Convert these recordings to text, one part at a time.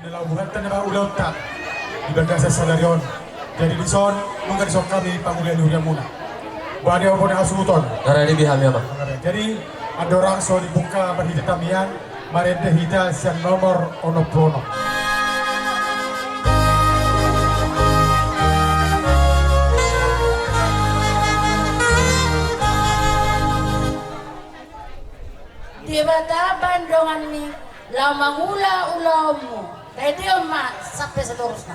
Nelabuhan tanah ulau tak di bagasa salarion. Jadi di son mungkin sok kami pangulian dunia muna. Bani apa yang asuton. Karena ini biham ya, Pak. Jadi ada orang so dibuka berhita tamian, marente hita siang nomor ono prono. Dibata bandongan ni lama mula ulamu. Tadi emak sampai seterusnya.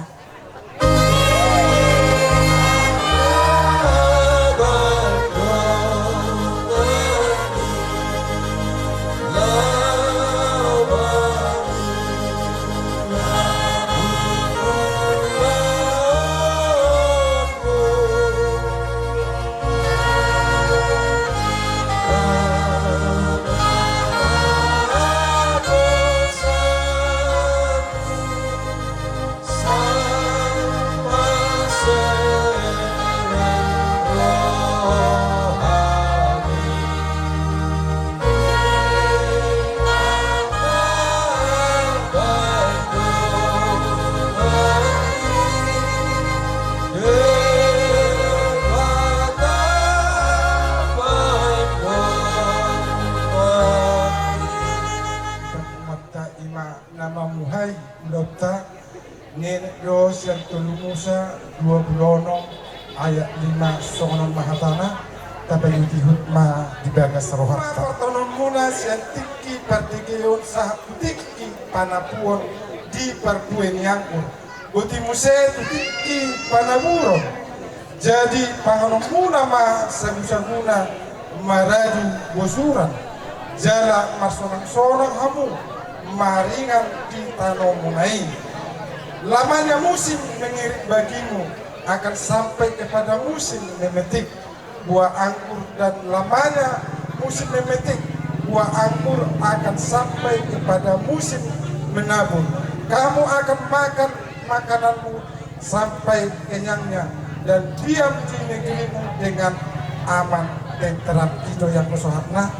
Dos yang tulumusa 26 ayat 5 songonon mahatana tapi yutihut ma dibagas rohata. Pertonon muna siang tiki partigeon sah tiki panapuon di parpuen yangkur. Buti muse tiki panaburon. Jadi panganon muna ma sabusaguna maraju bosuran. Jala masonang sonang hamu maringan di tanah munai. Lamanya musim mengirik bagimu akan sampai kepada musim memetik buah anggur, dan lamanya musim memetik buah anggur akan sampai kepada musim menabur. Kamu akan makan makananmu sampai kenyangnya dan diam di negerimu dengan aman dan terang. Itu yang kusohatna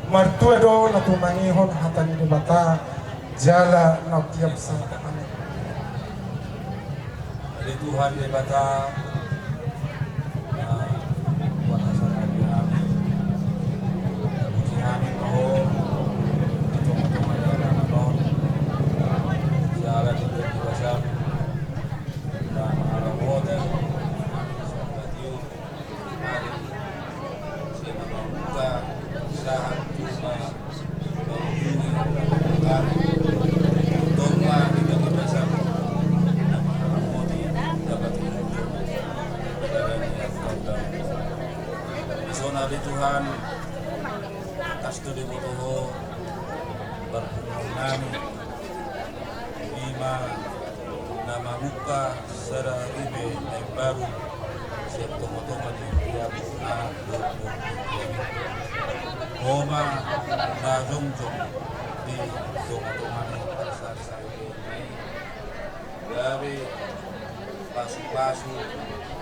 mertua do natumangihon hatani debata jala nautiap sangka. Dari Tuhan daripada buat asal kami puji kami bahwa itu adalah non jalan itu dewasa dan ala wadah sahabatio mari siapa membuka saat cuma menghubungi kami doa tidak dewasa Nabi Tuhan atas tu dibutuh berkenan lima nama muka serta ribe yang baru siap tunggu-tunggu di tiap Homa na jungjung di tunggu-tunggu pasar sari dari pasu-pasu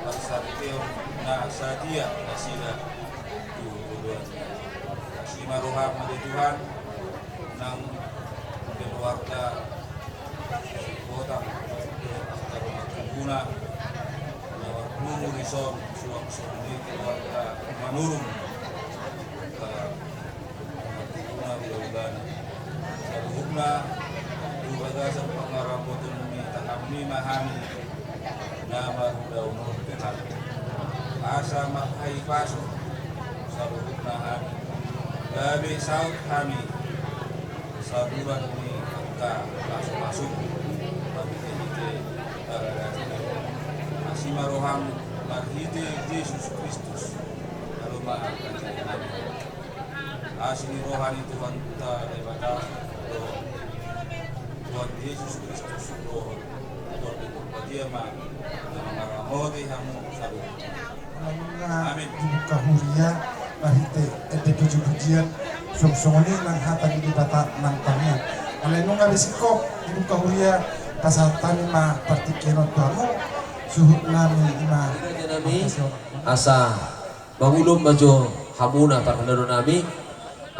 pasar itu na sadia na sila Sima roham dari Tuhan nang keluarga kota guna lewat peluru rison suam suni keluarga manurung guna bilaudana sarugna dua dasar pengarabotun mi tahamni mahani nama daunur tehal asa mahai pasu sarugna dari saud kami saburan ini angka masuk bagi kita masih maroham marhite Yesus Kristus lalu maafkan nabi asli rohani Tuhan kita daripada Tuhan Yesus Kristus roh Tuhan dia mah nama ramodi hamu sabu amin buka huria bahite ete pujian sungsungoni nang hata di bata nang tanya ale nung abisiko dibuka huria pasatani ma partikeno tamu suhut nami ima asa bangulum majo hamuna parkandaro nami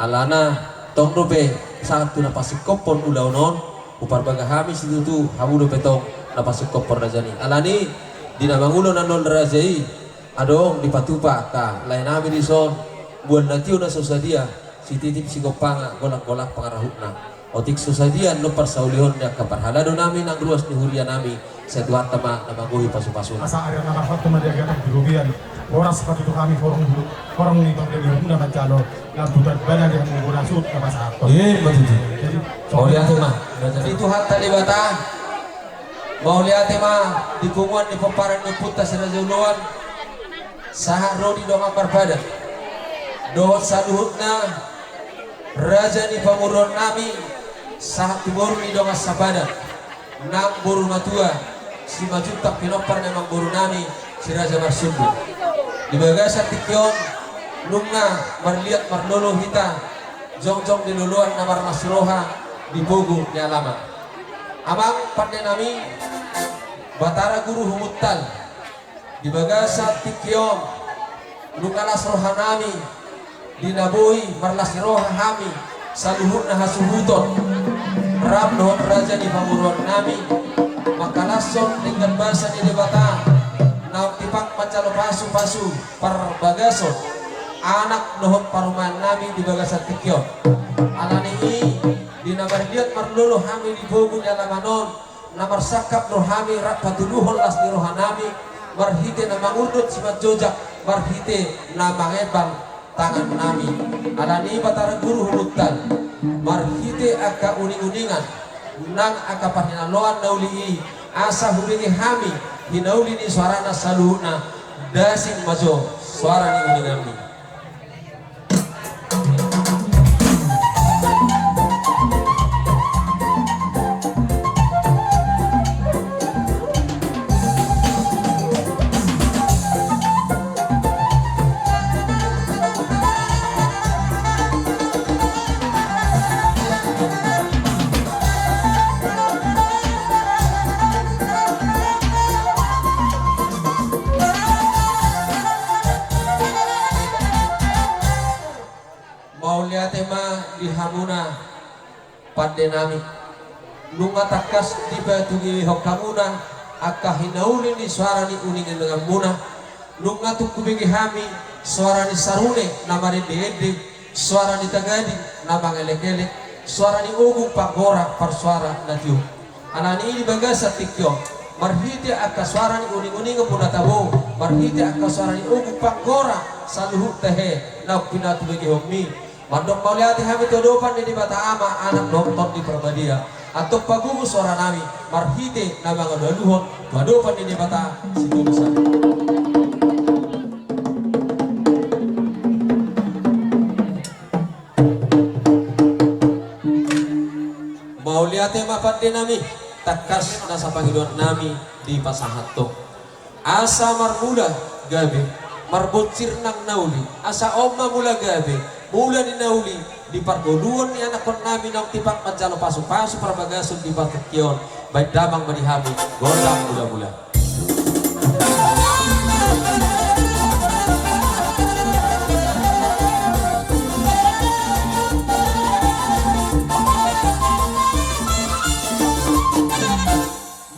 alana tong rupe saat tuna pasikop pon ulaunon upar baga hami situ tu hamudo petong napasuk kopor rajani alani dina mangulo nanon rajai adong di patupa ka lain ami di son buan natiu na sosadia si titip si kopanga golak-golak pangarahutna otik sosadia no parsaulihon ya kaparhalado nami nang luas ni huria nami setuat tama namaguhi pasu-pasu asa area nama satu menjaga kerugian orang seperti itu kami orang ini bang dari hukum dan calo yang bukan banyak yang menggunakan sud nama satu betul jadi mau lihat mah itu hatta di bata mau lihat mah di kunguan di peparan di putas rajuluan saharo di dong apar pada dohot saluhutna raja di pamuron nami sahat tibur di dong asabada nang buru matua si majutak pinopar memang buru nami si raja marsundu di bagasan tikyon nunga marliat marlolo hita jong-jong di luluan namar masroha di bogu di alamat abang pandai nami batara guru humutal di bagasa tikyon nungalas roha nami di naboi marlas roha hami saluhut na hasuhuton ram dohon raja di pamuruan nami makalason dengan bahasa di debata nauk tipak macalo pasu-pasu par bagason anak dohon paruman nami di bagasa tikyon alani di nabar liat marlolo hami di bogu di alamanon namar sakap rohami rak patuluhon las di rohanami marhite na mangurdut simat jojak marhite na mangebang tangan nami alani batara guru humutan marhite aka uning-uningan nang aka pahinaloan nauli asa hubingi hami hinauli ni suarana saluhuna dasing majo suara ni uningami di hamuna pada nami nunga takas di batu gi hokamuna aka hinauli ni suara ni uningen dengan muna nunga tuku bigi hami suara ni sarune nama ni dede suara ni tagadi nama ngelek-ngelek suara ni ugung pagora par suara natiu anani ini bagasa tikyo marhite aka suara ni uning-uning muna tabo marhite aka suara ni ugung pagora saluhut tehe na pinatu bigi homi mandok mauliati hami todopan di bata ama anak nonton di Prabadia atau pagugu suara nami marhite nama ngadaluhon todopan di bata sinusa mauliati mapat di nami takas nasa panggiluan nami di pasahato asa marmuda gabe marbocir nang nauli asa oma mula gabe mula ni nauli di pargoluan ni anak kon namin ang tipak mancalo pasu-pasu para bagasun di patukyon baik damang manihami gondang mula-mula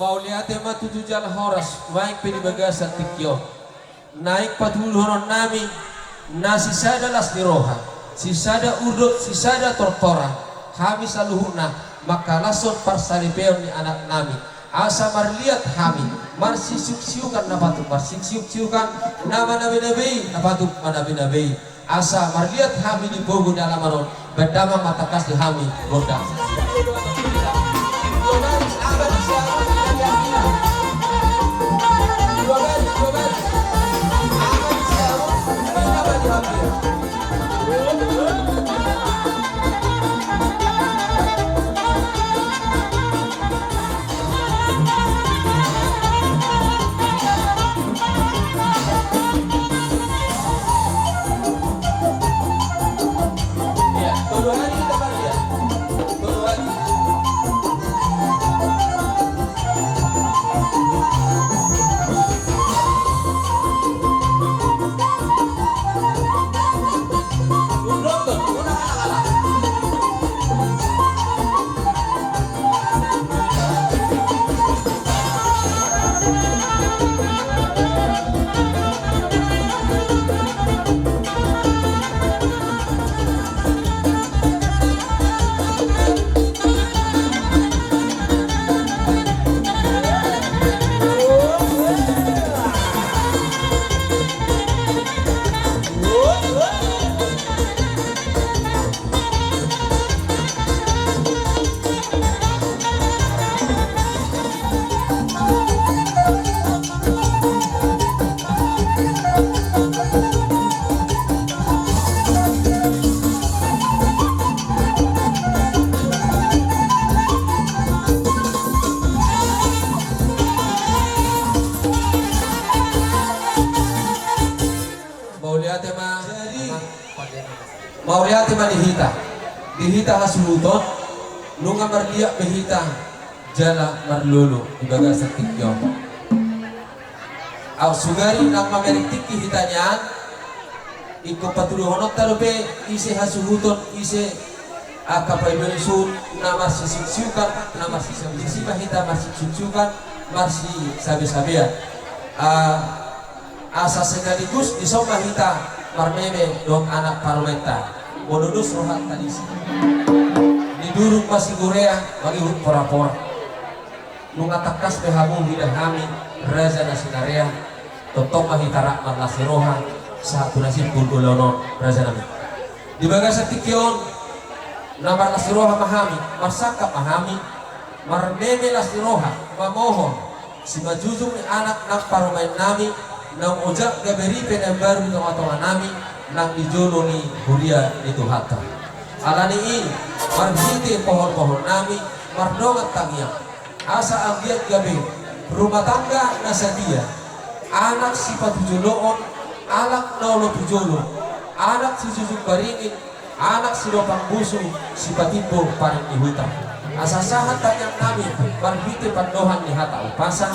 mau lihat tema 7 jal horas baik pedi bagasan tikyon naik patuluron nami nasi sada las diroha sisada udut sisada tortora kami saluhuna maka lason parsalipeon ni anak nami asa marliat kami marsisiuk-siukan napatuk marsisiuk-siukan nama nabi-nabi napatuk manabi-nabi asa marliat kami di bogu di alamanon berdama matakas di kami gondang Mauriati dihita hasuluton nunga marliak behita jala marlulu ibaga setikyo au sugari nang mameritik hitanya iko patuluhonot tarupe ise hasuhuton ise akapai berisun nama sisiukan nama sisi bahita masih susukan masih sabe-sabea asa sekaligus disoma hita marmeme dong anak parmenta bonudus rohat tadi diduruk masih Korea bagi pora-pora nunga takas behamu hidah kami raza nasinarea totong mahita rakman nasiroha satu nasib kulkulono raza nami di bagasa tikyon namar nasiroha mahami marsaka mahami marmeme nasiroha mamohon si majujung ni anak nang parumain nami nang ojak gaberi penambaru di tengah-tengah nami nang dijolo ni hulia itu hatta alani ini marhiti pohon-pohon nami mardongat tangiang asa ambiat gabe rumah tangga nasadia anak sifat tujoloon anak nolo tujolo anak si susuk baringin anak si lopang busu sifat ibu paring ihutan asa sahat tanyang nami marhiti pandohan ni hata upasa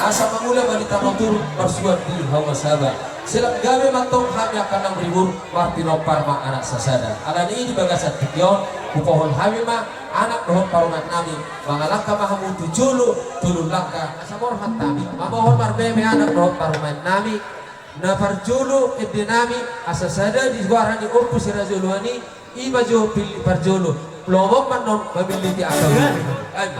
asa mangula balita notur bersuat di hawa sabar silap gawe mantong kami akan 6.000 martino parma anak sasada alani ini bagasat tikyon kupohon kami mah anak dohon parungan nami mangalangka mahamu tujulu tulun langka asa morhat nami mamohon marbeme anak dohon parungan nami na parjulu ibni nami asa sada di suarani urpu sirazuluani iba jo pilih parjulu lomok manon mabiliti akal ayo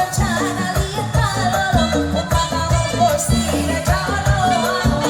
Chana liya kalolo, upama uko sira jalo.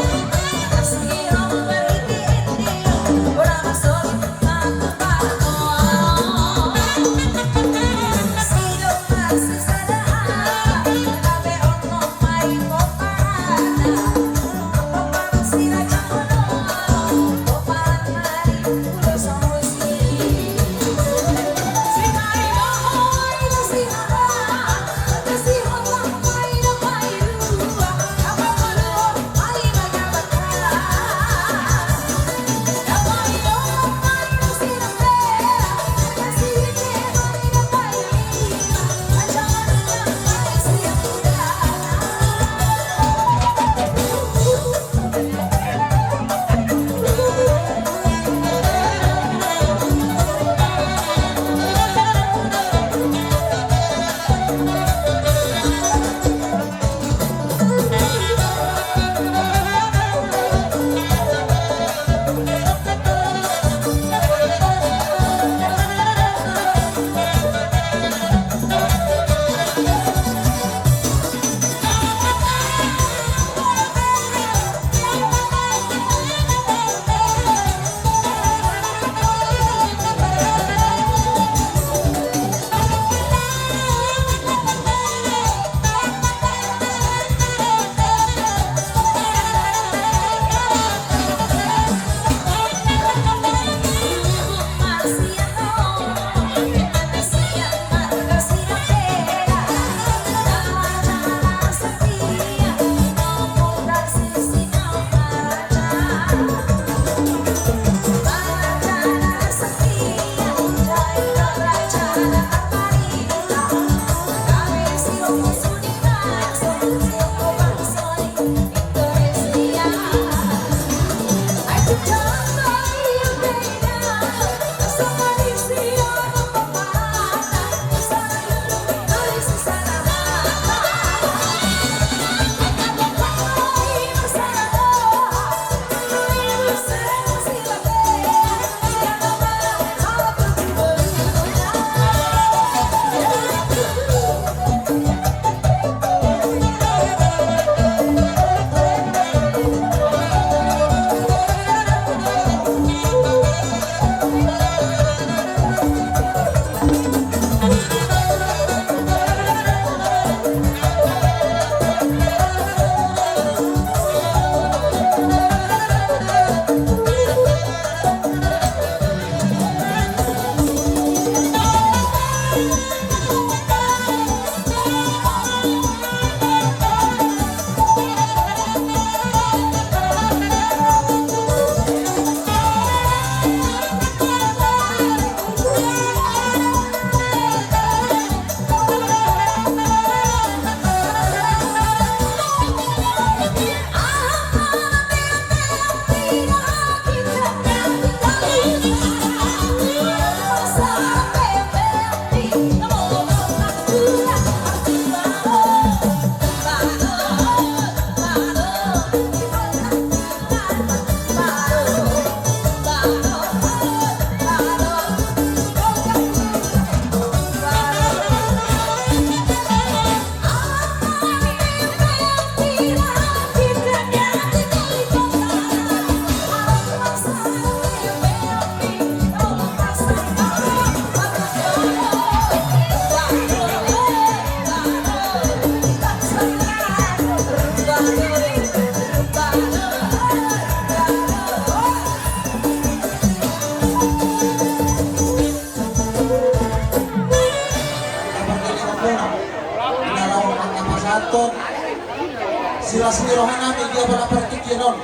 sila sinirohan namin dia bala partikiron.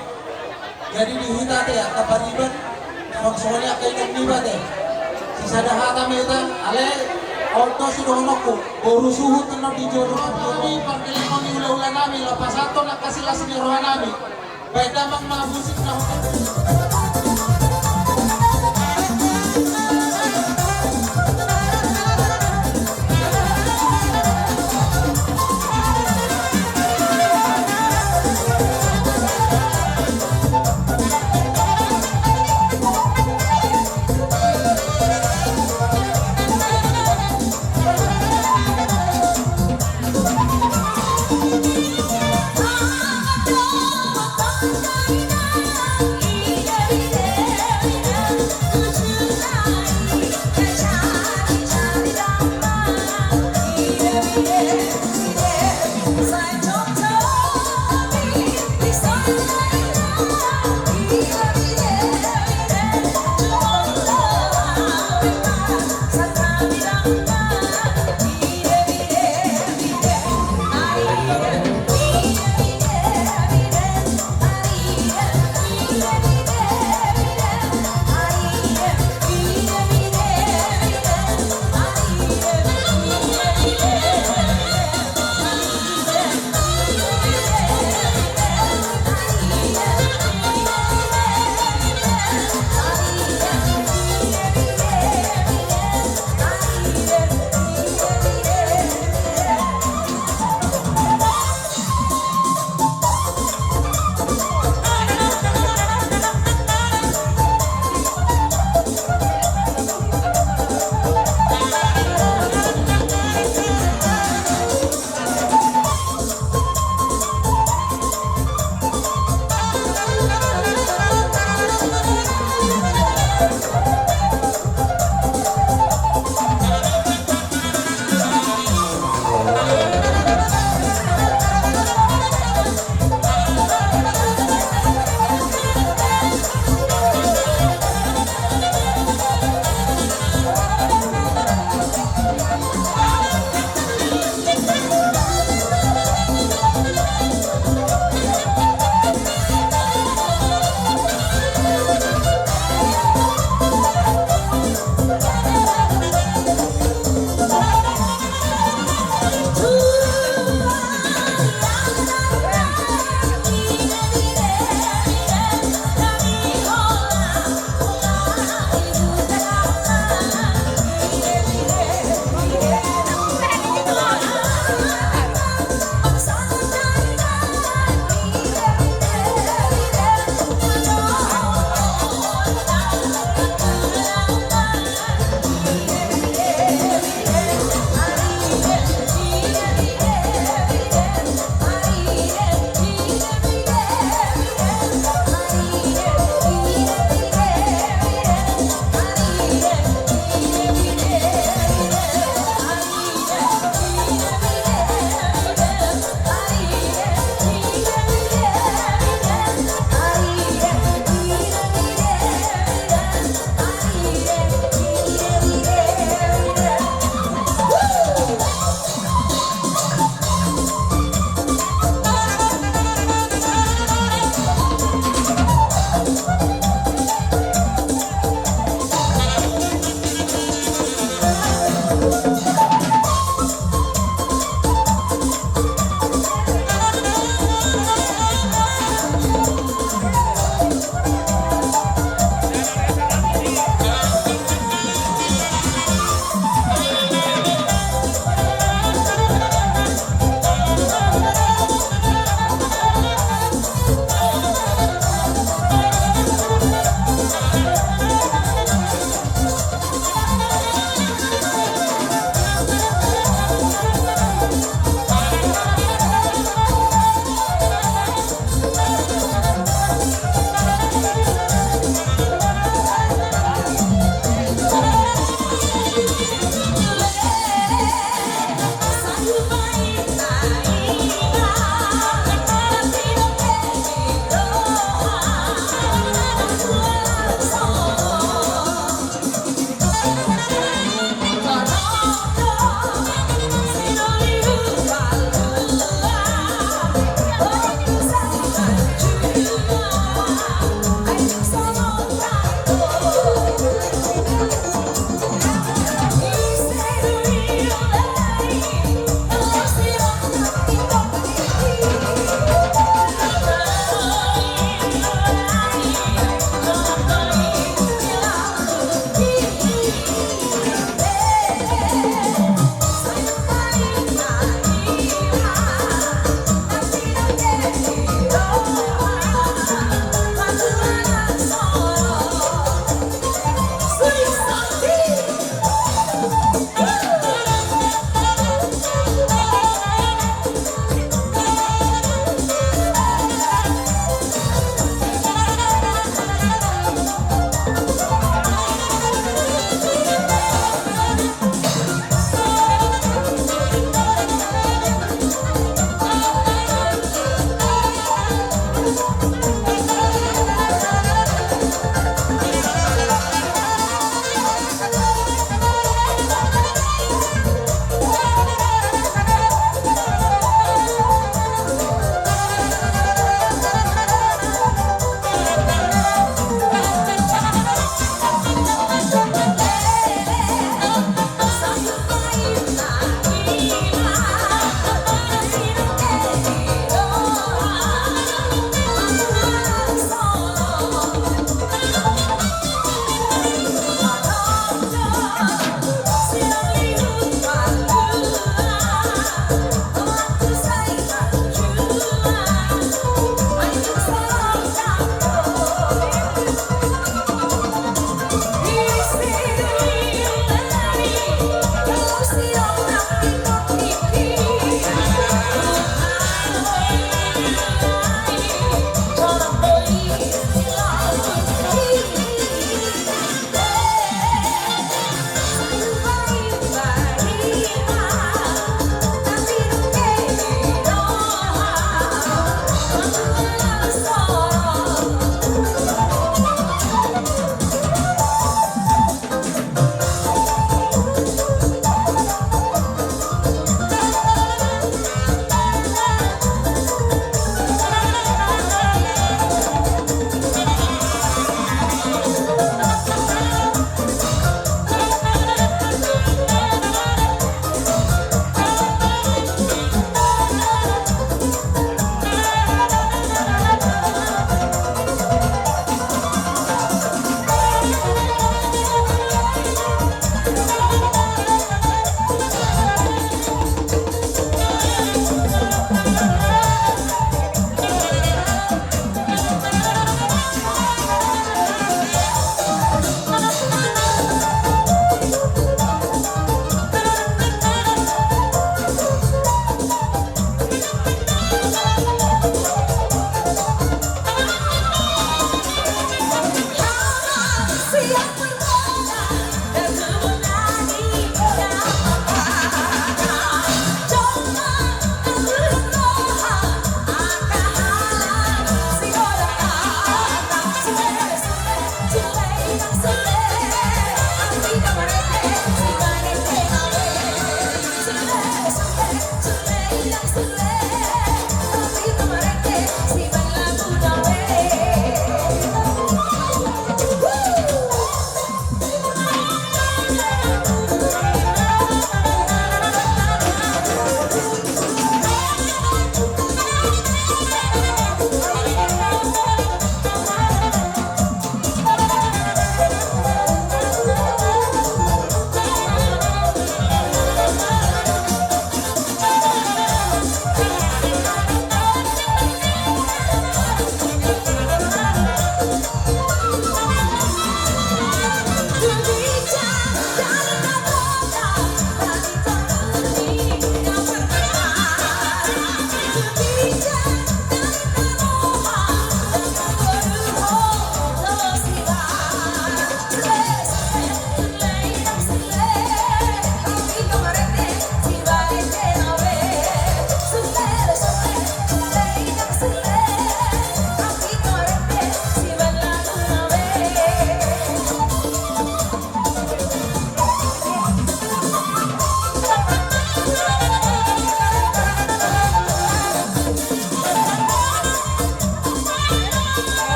Jadi dihita teh kapariban soalnya kayak niba teh. Sisa dah kami itu ale auto sidonokku baru suhu tenang di jodoh kami perkelengan ulah-ulah nami lepas satu nak kasih lah sinirohan nami. Baik damang musik na Thank you.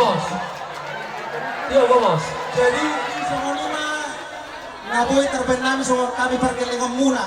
Gomos. Tio Gomos. Jadi semua lima naboy terbenam so kami perkelingan muna.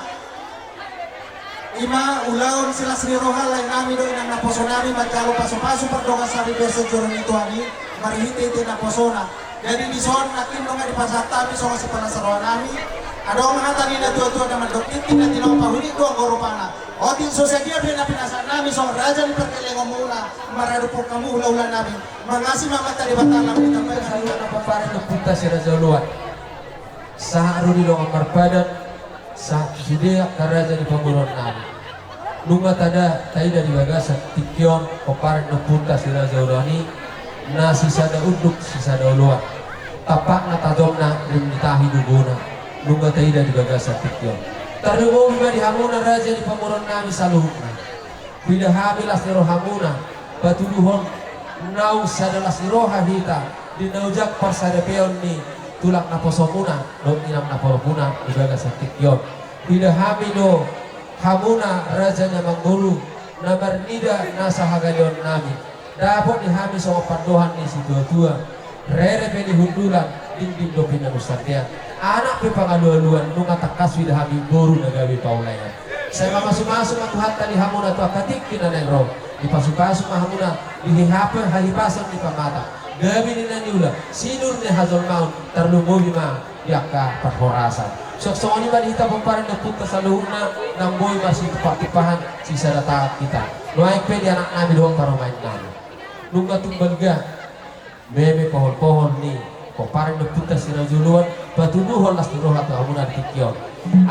Ima ulaon sila Sri Rohal lain nami do inang naposo nami magkalo paso-paso perdonga sari besa joron itu ani marihiti iti naposona. Jadi di son nakin do nga di pasatami so si panasaroan nami. Ada orang mengatakan na tua-tua naman dokter tina tinong pahuni do ang goropana. O tin sosyagia din na pinasa nami so raja ni perkelingan muna maradupok kamu ula-ula nami. Mangasi mamata di batang nami tambay Sa luwa na paparin ng punta si Raja Uluan. Sa haro nilo ang marpadan sa Judea karaja di pamulon namin. Nunga tada tayo na diwaga sa tikyon paparin ng punta si Raja Uluani na sisada unduk sisada Uluan. Tapak na tadong na limitahi duguna. Nunga tayo na diwaga sa tikyon. Tarungo ba di hamuna raja di pamulon namin sa luhuk na. Pinahamilas ni Rohamuna patuluhon nau sadalas ni Roha hita dinaujak parsadepeon ni tulak na posomuna no inam na porokuna ibaga sa tikyon. Pinahami no hamuna raja na mangguru na marnida nasa hagalion namin. Dapat dihami sa pandohan ni si tua-tua rere peni hundulan dinding do pinagusartian. Anak pe pangalualuan nung atakas widahami guru na gawi paulayan. Saya masuk-masuk at Tuhan tali hamuna to akatik kinanero. Dipasok-pasok mahamuna dihihapon halipasan di pamata. Gabi ni naniula sinur ni hazol maun tarlungobi ma yaka perhorasan. Sok-sok ni ba dihita pamparan na punta sa luhur na ng boy masih tupak-tupahan sisa data kita. Luaik pe di anak namin doang paromain namin. Nung katumbal ga meme pohon-pohon ni pamparan na punta si Rajuluan patuduhon las ni Roha to hamuna di tikyon.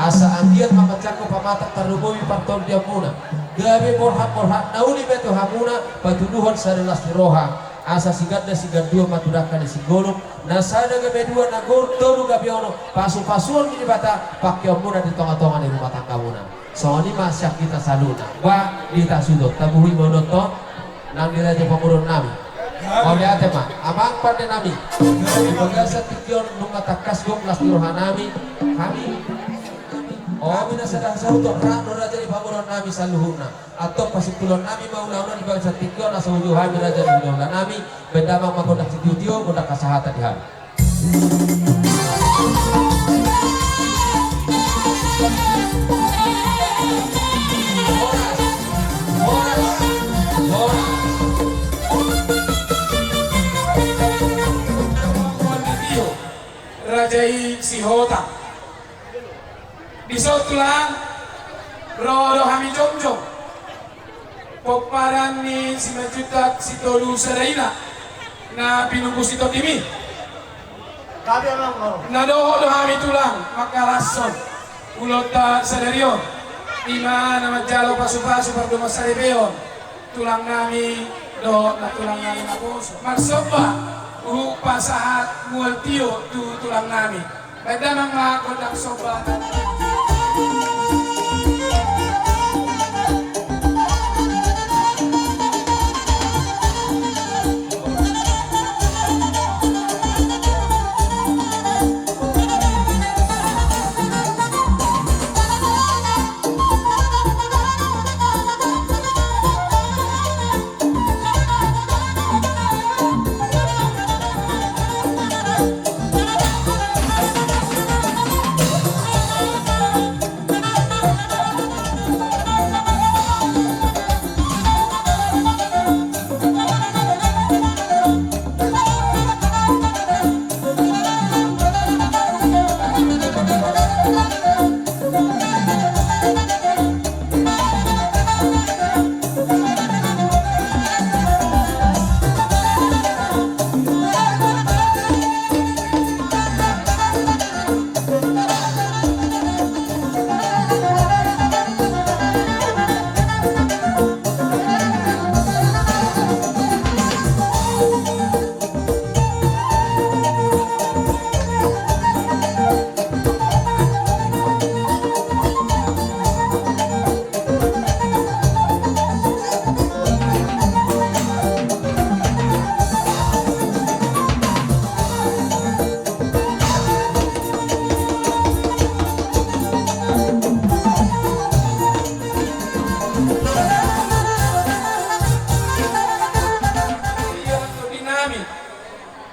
Asa anggiat mamacako pamatak tarungobi partol dia muna. Gabi morhat nauli beto hamuna patuduhon sadalas ni Roha. Asa sigad dua maturakan di sigolong nasada gabe dua nagor toru gabi ono pasu-pasuan di bata pakyo muna di tonga-tonga di rumah tangga muna. So ini masyak kita saluna. Wa kita sudut tabuhi monoto nang diraja pamurun nami. Mau lihat mah amang pada nami. Bagasa tikyon nung atakas gong las di Roha nami kami. Oh, mina sadang sauto rano raja di pamulon nami sa luhurna atau pasipulon nami maulauna di bawah tikyon asa ujuh hami raja di luhurna nami bendamang magodak sitiutio godak kasahatan di hari. Rajai Sihota di Sotulang rodo hami jomjom poparan ni simajutak sitolu saraina na pinunggu sito timi na doho hami tulang makalason ulota sadarion ima na majalo pasu-pasu parduma sarebeon tulang nami do na tulang nami na poso marsoba rupa sahat mualtio tu tulang nami pada mga kodak soba.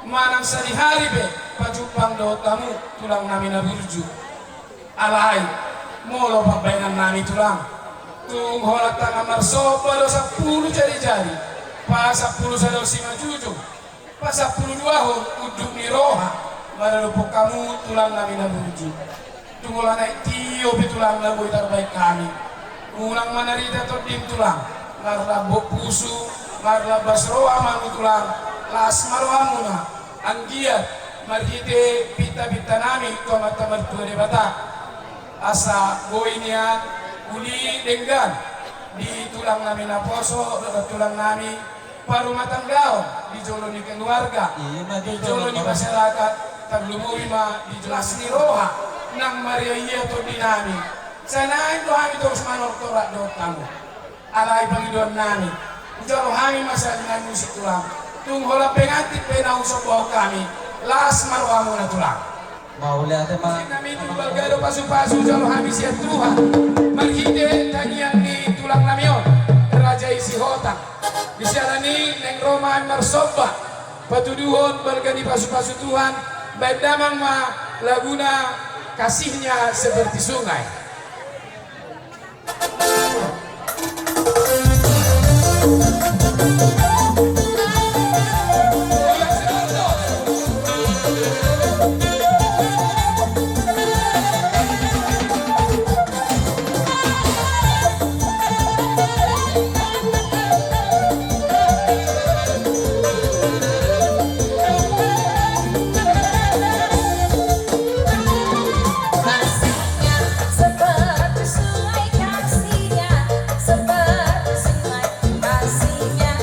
manang sa hari be pajupang do tamu tulang nami na burju alay molo pagbayangan nami tulang tung holat tanga marso palo 10 jari-jari pa 10 sa daw si majuju pa 10 duahon uduk ni roha maralupok kamu tulang nami na burju tunggulan ay tiyo tulang na boy terbaik kami ulang manarita to dim tulang marla pusu marla basro amanu tulang las marwamuna anggiat marhite pita-pita nami komata mertua de bata asa boinia uli denggan di tulang nami na poso tulang nami parumah tanggao di joloni keluarga di joloni masyarakat taglumuwi ma di jelas ni roha nang Maria iya to dinami sanain to kami terus manor torak do tamu alai pangidon nami jaro kami masa dengan musik tulang tung hola pengantin penau sopo kami las marwamu na tulang Mau lihat mah kami tunggal gado pasu-pasu jaro kami siap Tuhan marhide tangian ni tulang namion raja isi hotang disialani neng Roma marsoba patuduhon bergani pasu-pasu Tuhan baik damang ma laguna kasihnya seperti sungai. Kasihnya seperti sungai, kasihnya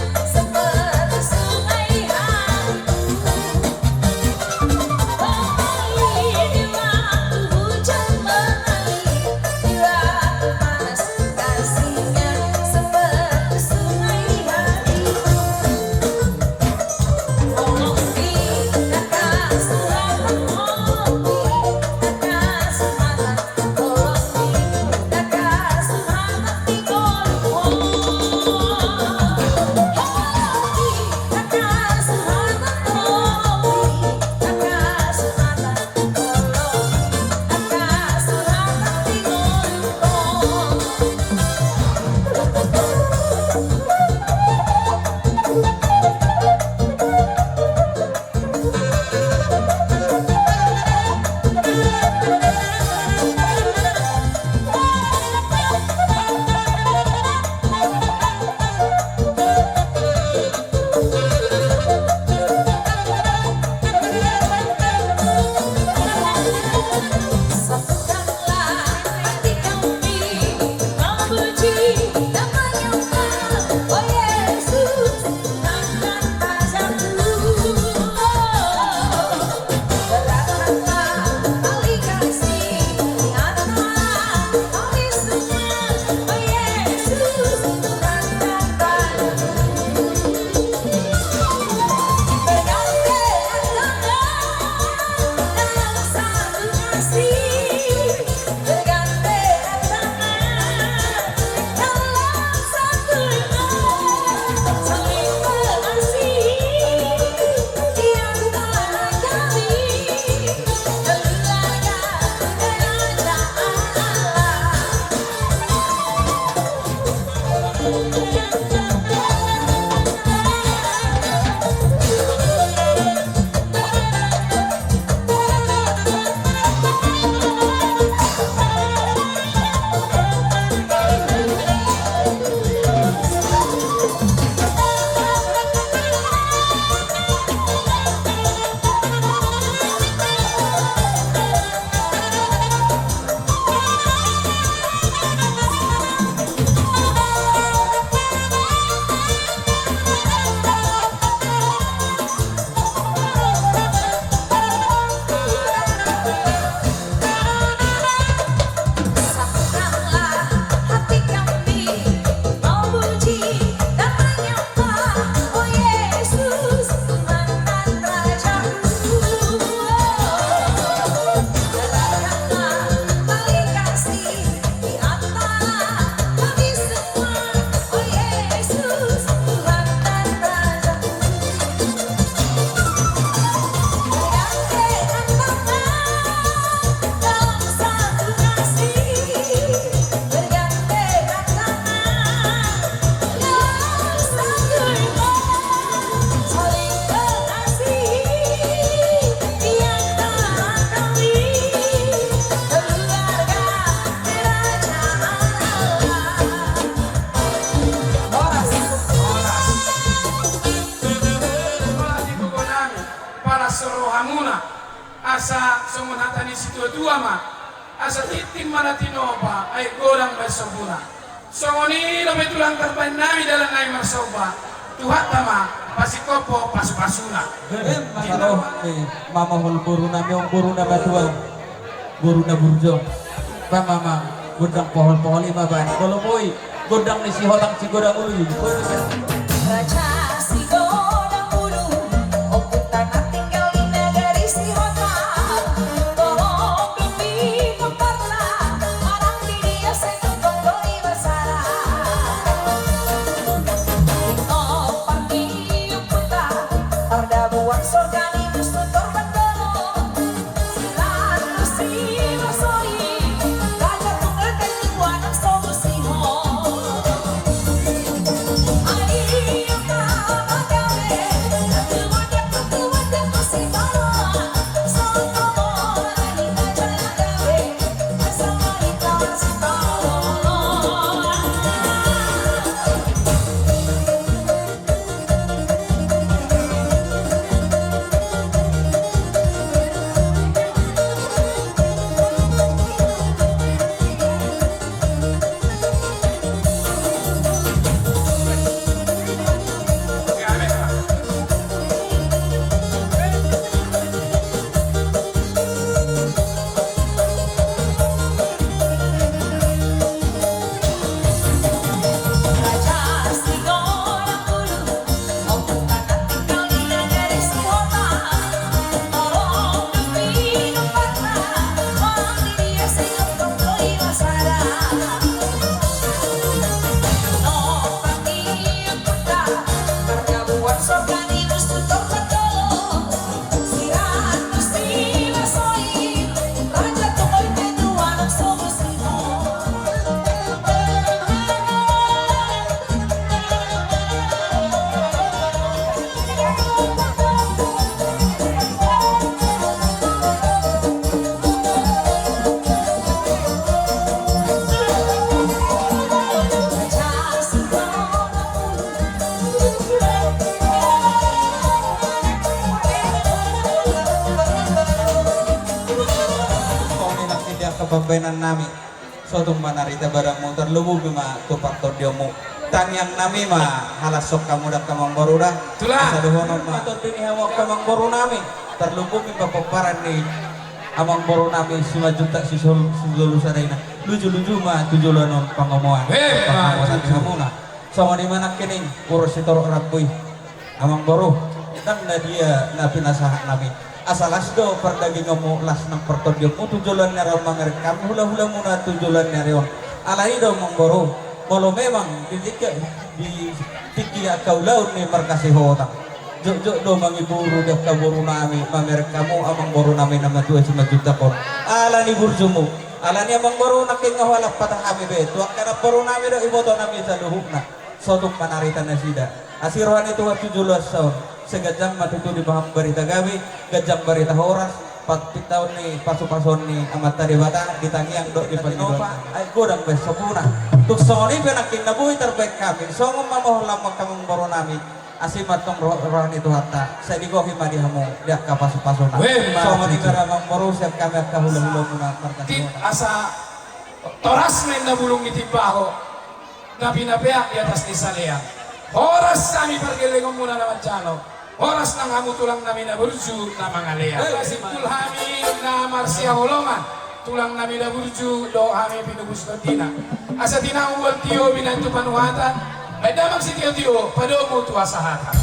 sorohamuna asa songon hatani situ dua ma asa titim mana tinoba ay godang besobuna songoni lo betulang terbaik nami dalam nai masoba Tuhan tama pasikopo pasu-pasuna Halo, mama hol buru nami ang buru na batuan, buru na burjo. Pa mama, gudang pohon-pohon lima ban. Kalau boy, gudang ni si holang si godang ulu. Raja si godang ulu, oputan na tinggal di negeri si holang. Tolong demi peparna, orang di dia sentuh beli basara. Ito pagi uputa, pada buang surga di musuh berdono. Silan si masoi, raja tunggal ketuan solusiho. Pembainan nami suatu manarita barang motor lubu bima tupak todiomu tangyang nami ma halasok kamu dak kamang baruda Tulah. saduhono ma todini hawak kamang baru nami terlubu bima peparan ni amang baru nami 5 juta si sadayna luju ma tujulonon pangomoan pangomoan samuna sama di mana kini urus itoro rapuy amang baru dan dia na pinasahan nami asalas do perdaging mo las ng pertodyo mo tujulan na raw mga rekam hula-hula muna tujulan na raw alay daw mong boro kalau memang di tiki kaulaun ni markasi hotang jok do mangiburu dak kaburu nami mamer kamu amang boro nami nama 2 juta kon ala ni burjumu ala ni amang boro naking ngawalak patah kami be tuak kana boro nami do iboto nami sa luhupna sotung panaritan na sida asirohan itu 17 tahun segajang matutu di paham berita gawi gajang berita horas 4 tahun nih pasu-pasun nih amat tadi bata ditangiang dok di Panova ay godang besokuna tuk soni penakin nabuhi terbaik kami songom mamoh lama kamang baru nami asimat tong rohan itu hatta saya digohi madi hamu dia ka pasu-pasuna songom di karamang baru siap kami akka hula-hula muna Tit asa toras men na bulong itibaho na pinapayak di atas ni Saleang oras kami pergelengong muna naman Chano oras nang hamu tulang namin na burju na mga lea kasipul hami na Marcia Holongan tulang namin na burju do hami pinubus na tina asa tinauwal tiyo binanto panuhatan ay damang si tiyo pado mo tuwa sa hatan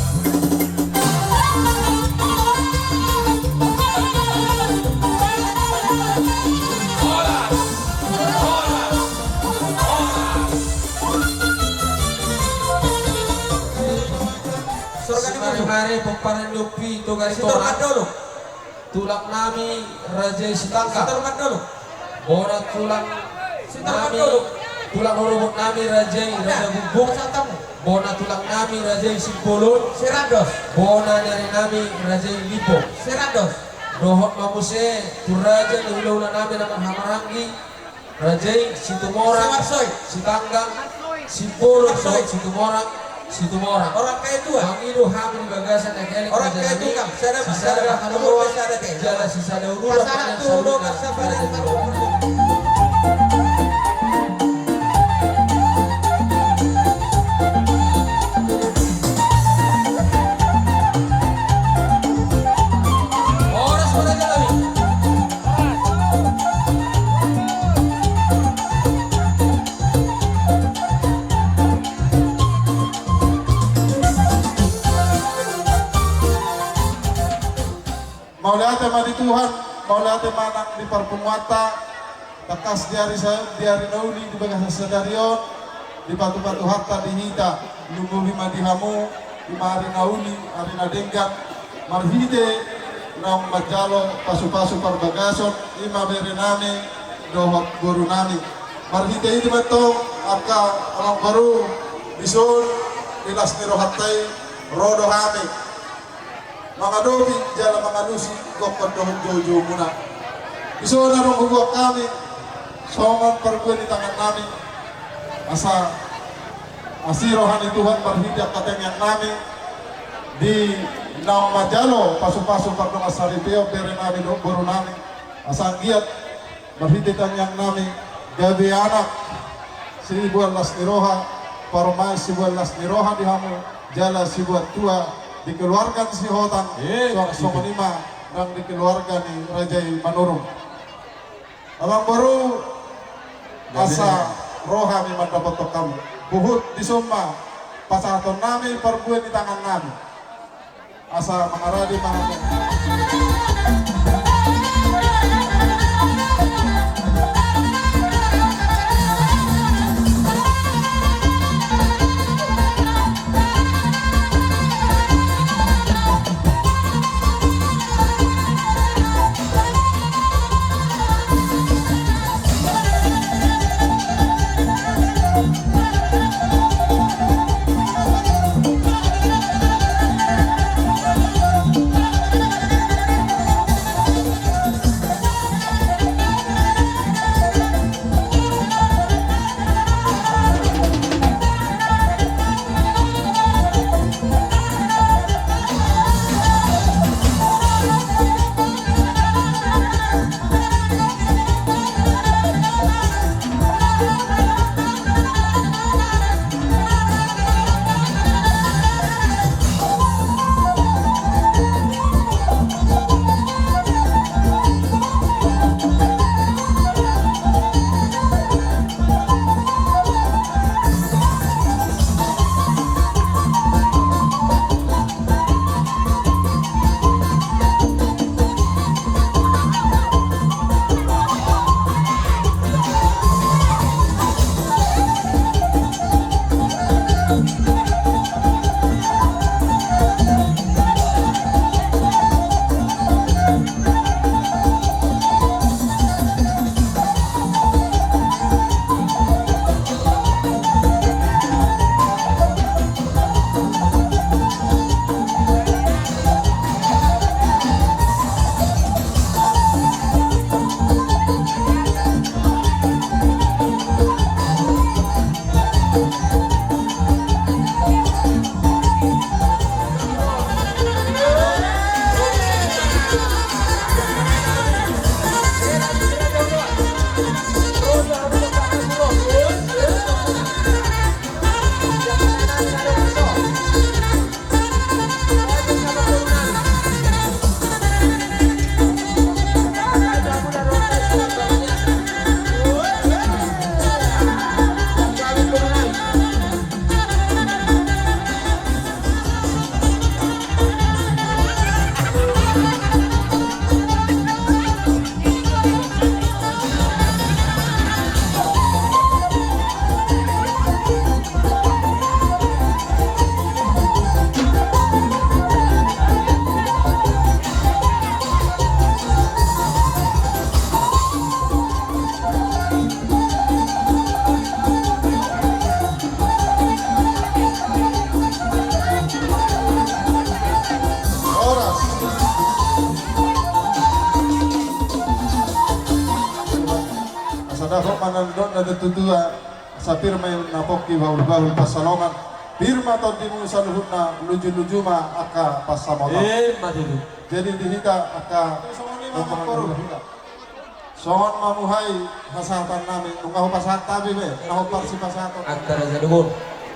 hari pemparan Yopi itu garis torat dulu tulang nami Raja Sitangka sitormat dulu bona tulang nami tulang horobot nami Raja Bubuk bona tulang nami Raja Simbolon Serados bona dari nami Raja Lipo Serados dohot mamuse turaja nihula nami nama Hamarangi Raja Situmorang Sitanggang Simbolon Situmorang situ orang. Orang kaya tua. Bang Ido hamil bagasan yang elik Orang kaya tukang. Sada sisada umur haluan sada kaya. jala sisada urulan Pasahan panjang tuh do saluna. kasabaran taruh. Oras pada jalami. Mau lihat di Tuhan, mau lihat manang di Parpumuata, takas di hari nauli di bagas sedarion, di patu-patu harta di hita, lumuhi madihamu, di hari nauli, hari nadenggan, marhide, nam majalo, pasu-pasu parbagason, ima berename, dohot guru nami. Marhide itu betul, aka orang baru, bisun, ilas nirohatai, rodo hami. Mga dobi, jala mga lusi, gokon dohon jojo muna. Iso na rong huwag kami, songan perguan di tangan namin. Asa asirohan ni Tuhan berhidak kateng namin. Di naong majalo, pasu-pasu pagdong asaripeo, pere namin do buru namin. Asa ang giat, berhiditan yang namin. Gabi anak, si ibuan las niroha, parumay si ibuan las niroha di hamu, jala si ibuan tua, dikeluarkan si Hotan Songonima dan dikeluarkan di Raja Manurung. Abang baru asa rohami mendapat kamu. Buhut di Summa pasaton nami perbuat di tangan nami. Asa mengaradi manapun. Sadako manandon na tutua sa pirma yung napoki bahul-bahul pasalongan Birma to dimu saluhutna luju-luju ma aka pasamota. Madilu. Jadi dihita aka songon mamuhai hasatan nami nungahu pasat tabi be nahu parsi pasato. Antara jadubun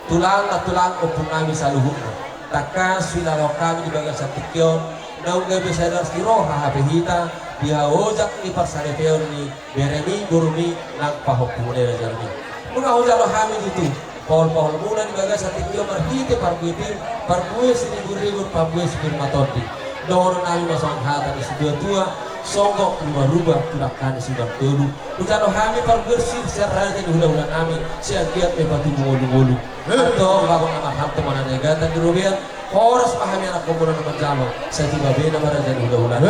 tulang na tulang upun nami saluhut. Takas silalo kami di bagian satikyon. Naung gabi sa darstiro hahapihita dia ojak ni parsarepeon ni beremi burumi nang pahopune rajarmi. Nungahu jalo kami itu. Pahol-pahol muna di bagian satikyon marhite parbuitin parbuis ini buribur parbuis birmatodi. Doon nami masang hata di dua songkok rubah tulakan sudah dulu. Bukan kami parbersih serta di hula-hula nami siagiat mebati mulu-mulu. Atau bago nama hantu mana negatan di rubian. Horas pahami anak kumpulan nama jalo. Saya tiba bina raja di hula-hula.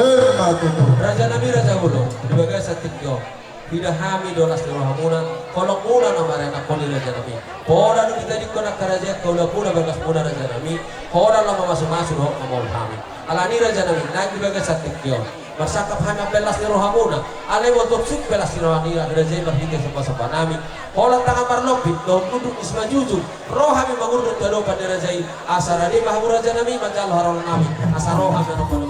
Raja nami raja hulu di bagai satikyo. Tidak kami dolas di rohamuna. Kolong muna nama anak koli raja nami. Pola nu kita dikonak raja kaulah pula bagas muna raja nami. Pola lama masuk-masuk roh kamol kami. Alani raja nami nagi bagai satikyo. Marsakap hanya belas ni rohamuna alai waktu suk belas ni rohamuna raja berhingga sama-sama nami hola tangan marlopit don duduk isma jujur rohami mangurut kado pada raja asarani mahu raja nami majal haral nami asar rohami nopo.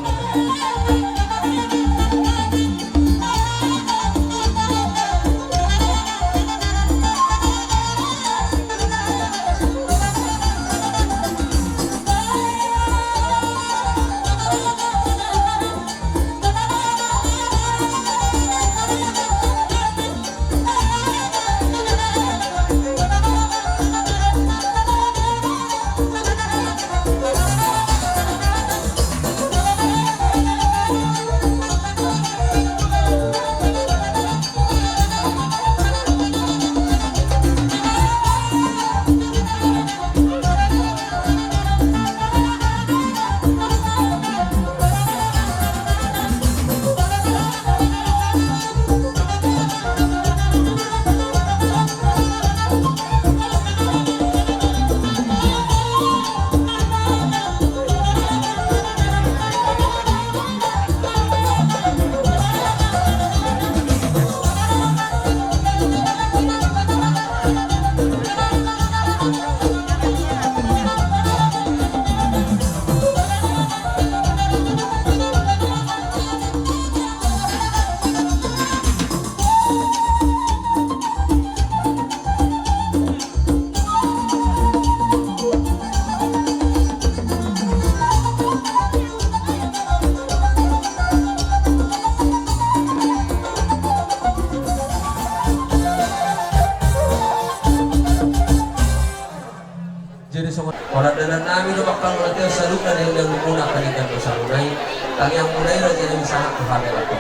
Orang dan nami do bakal melatih saluk dari yang muna kalikan bersarunai tang yang mulai raja yang sangat kehamil aku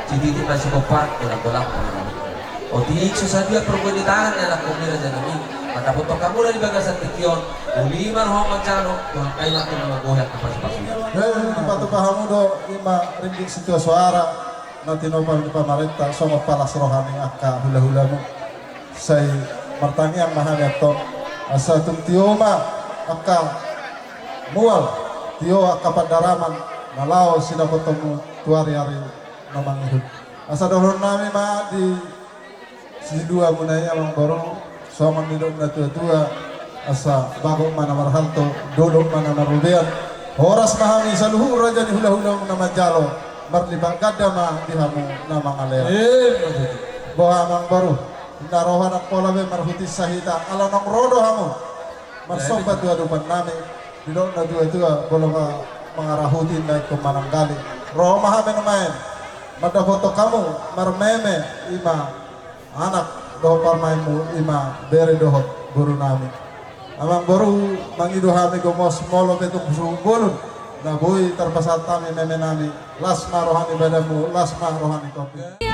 jadi itu masih kopat bolak-bolak oti susadia perbuatan di tangan yang aku raja nami maka foto kamu dari bagasan tikion uliman ho macano tuhan kailah tu nama goyak ke pas-pas patu pahamu do 5 ringgit situ suara nanti nopal di pamarenta sama palas rohani akka hula-hulamu saya martangi yang mahal atau asa tum tioma akka mual tio akka pandaraman malau sida potong tuari-ari namang hidup asa dohon nami ma di si dua munaya mang baru soman hidup na tua-tua asa bago mana marhalto dodok mana marubian horas mahami saluhur raja di hula-hula nama jalo marlibang kadama dihamu namang alera boha mang baru narohan ak pola be marhutis sahita ala nong rodo hamu marsobat dua dupan nami bidok na dua bolong mangarahutin naik ke Mananggali roh mahamen main mada foto kamu marmeme ima anak doh parmaimu ima beri dohot guru nami amang baru mangido hami gomos molo betuk bulun na boy terpasat kami meme nami lasma rohani badamu lasma rohani topi